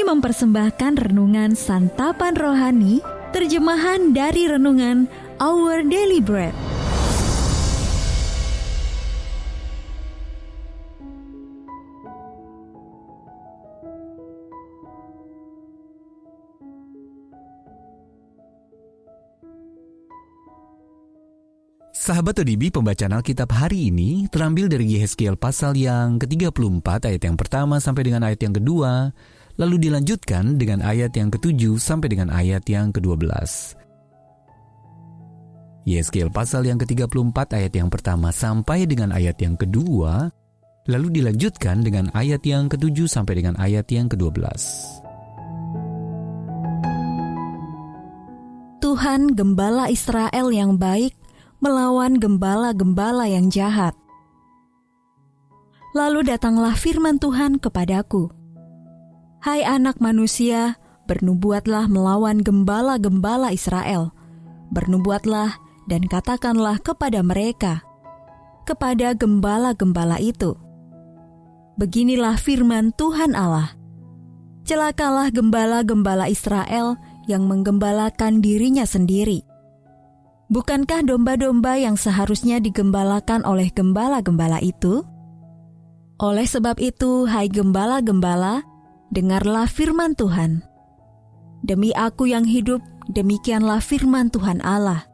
mempersembahkan renungan Santapan Rohani, terjemahan dari renungan Our Daily Bread. Sahabat ODB, pembacaan Alkitab hari ini terambil dari Yehezkiel pasal yang ke-34 ayat yang pertama sampai dengan ayat yang kedua, lalu dilanjutkan dengan ayat yang ke-7 sampai dengan ayat yang ke-12. Yehezkiel pasal yang ke-34 ayat yang pertama sampai dengan ayat yang kedua, lalu dilanjutkan dengan ayat yang ke-7 sampai dengan ayat yang ke-12. Tuhan gembala Israel yang baik melawan gembala-gembala yang jahat. Lalu datanglah firman Tuhan kepadaku, "Hai anak manusia, bernubuatlah melawan gembala-gembala Israel. Bernubuatlah dan katakanlah kepada mereka, kepada gembala-gembala itu, beginilah firman Tuhan Allah. Celakalah gembala-gembala Israel yang menggembalakan dirinya sendiri. Bukankah domba-domba yang seharusnya digembalakan oleh gembala-gembala itu? Oleh sebab itu, hai gembala-gembala, dengarlah firman Tuhan. Demi aku yang hidup, demikianlah firman Tuhan Allah.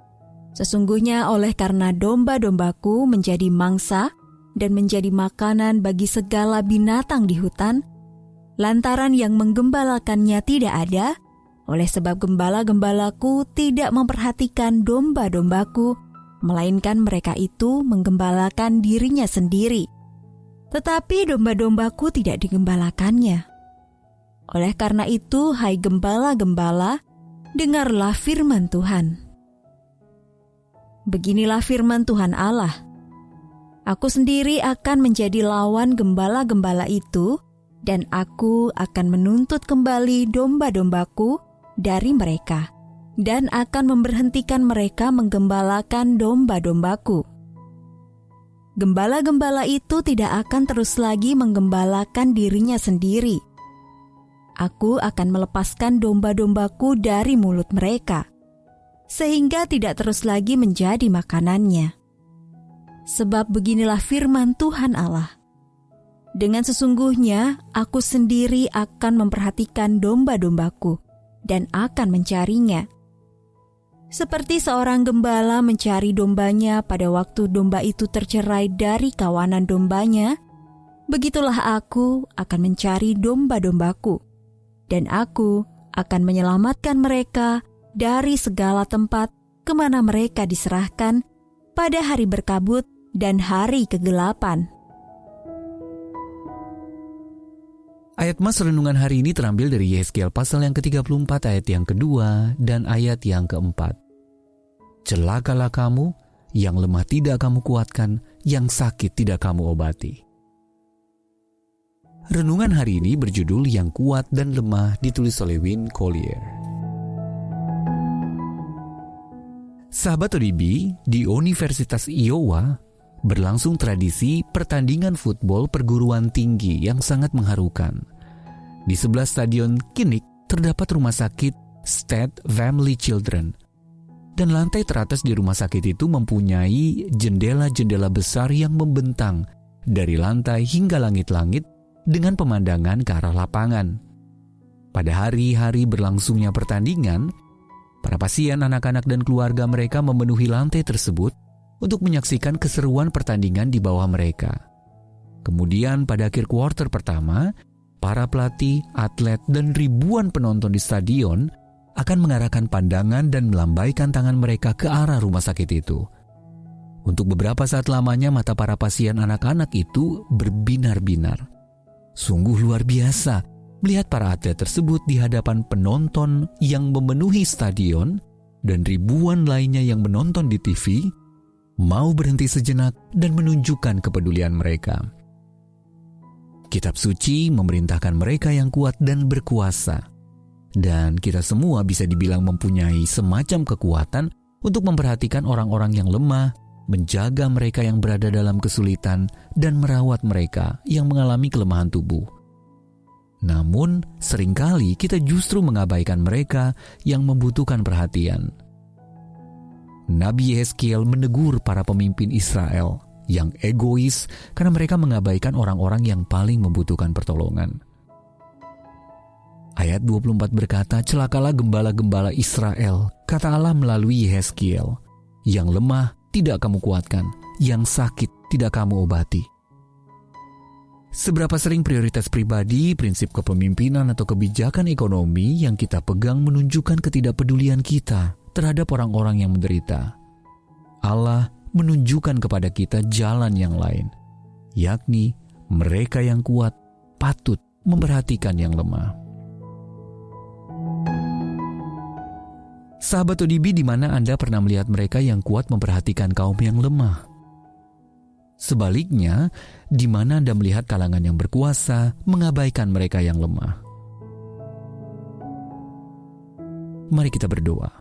Sesungguhnya oleh karena domba-dombaku menjadi mangsa dan menjadi makanan bagi segala binatang di hutan, lantaran yang menggembalakannya tidak ada, oleh sebab gembala-gembalaku tidak memperhatikan domba-dombaku, melainkan mereka itu menggembalakan dirinya sendiri. Tetapi domba-dombaku tidak digembalakannya. Oleh karena itu, hai gembala-gembala, dengarlah firman Tuhan. Beginilah firman Tuhan Allah. Aku sendiri akan menjadi lawan gembala-gembala itu, dan aku akan menuntut kembali domba-dombaku dari mereka, dan akan memberhentikan mereka menggembalakan domba-dombaku. Gembala-gembala itu tidak akan terus lagi menggembalakan dirinya sendiri. Aku akan melepaskan domba-dombaku dari mulut mereka, sehingga tidak terus lagi menjadi makanannya. Sebab beginilah firman Tuhan Allah. Dengan sesungguhnya, aku sendiri akan memperhatikan domba-dombaku dan akan mencarinya. Seperti seorang gembala mencari dombanya pada waktu domba itu tercerai dari kawanan dombanya, begitulah aku akan mencari domba-dombaku, dan aku akan menyelamatkan mereka dari segala tempat kemana mereka diserahkan pada hari berkabut dan hari kegelapan." Ayat mas renungan hari ini terambil dari Yehezkiel pasal yang ke-34 ayat yang kedua dan ayat yang keempat. Celakalah kamu, yang lemah tidak kamu kuatkan, yang sakit tidak kamu obati. Renungan hari ini berjudul Yang Kuat dan Lemah, ditulis oleh Win Collier. Sahabat ODB, di Universitas Iowa berlangsung tradisi pertandingan football perguruan tinggi yang sangat mengharukan. Di sebelah stadion Kinnick terdapat rumah sakit State Family Children. Dan lantai teratas di rumah sakit itu mempunyai jendela-jendela besar yang membentang dari lantai hingga langit-langit dengan pemandangan ke arah lapangan. Pada hari-hari berlangsungnya pertandingan, para pasien, anak-anak dan keluarga mereka memenuhi lantai tersebut untuk menyaksikan keseruan pertandingan di bawah mereka. Kemudian pada akhir kuarter pertama, para pelatih, atlet, dan ribuan penonton di stadion akan mengarahkan pandangan dan melambaikan tangan mereka ke arah rumah sakit itu. Untuk beberapa saat lamanya mata para pasien anak-anak itu berbinar-binar. Sungguh luar biasa melihat para atlet tersebut di hadapan penonton yang memenuhi stadion dan ribuan lainnya yang menonton di TV, mau berhenti sejenak dan menunjukkan kepedulian mereka. Kitab suci memerintahkan mereka yang kuat dan berkuasa, dan kita semua bisa dibilang mempunyai semacam kekuatan untuk memperhatikan orang-orang yang lemah, menjaga mereka yang berada dalam kesulitan, dan merawat mereka yang mengalami kelemahan tubuh. Namun, seringkali kita justru mengabaikan mereka yang membutuhkan perhatian. Nabi Yeskiel menegur para pemimpin Israel yang egois karena mereka mengabaikan orang-orang yang paling membutuhkan pertolongan. Ayat 24 berkata, "Celakalah gembala-gembala Israel," kata Allah melalui Yeskiel, "yang lemah tidak kamu kuatkan, yang sakit tidak kamu obati." Seberapa sering prioritas pribadi, prinsip kepemimpinan atau kebijakan ekonomi yang kita pegang menunjukkan ketidakpedulian kita terhadap orang-orang yang menderita. Allah menunjukkan kepada kita jalan yang lain, yakni mereka yang kuat patut memperhatikan yang lemah. Sahabat ODB, di mana Anda pernah melihat mereka yang kuat memperhatikan kaum yang lemah? Sebaliknya, di mana Anda melihat kalangan yang berkuasa mengabaikan mereka yang lemah? Mari kita berdoa.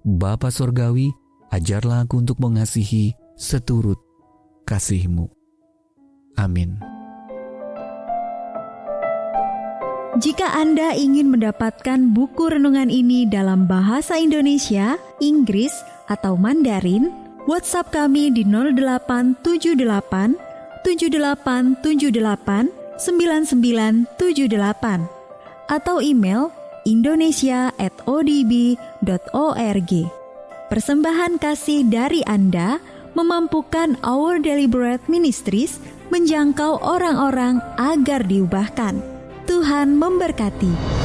Bapa Sorgawi, ajarlah aku untuk mengasihi seturut kasih-Mu. Amin. Jika Anda ingin mendapatkan buku renungan ini dalam bahasa Indonesia, Inggris, atau Mandarin, WhatsApp kami di 0878 7878 9978 atau email indonesia@odb.org. Persembahan kasih dari Anda memampukan Our Daily Bread Ministries menjangkau orang-orang agar diubahkan. Tuhan memberkati.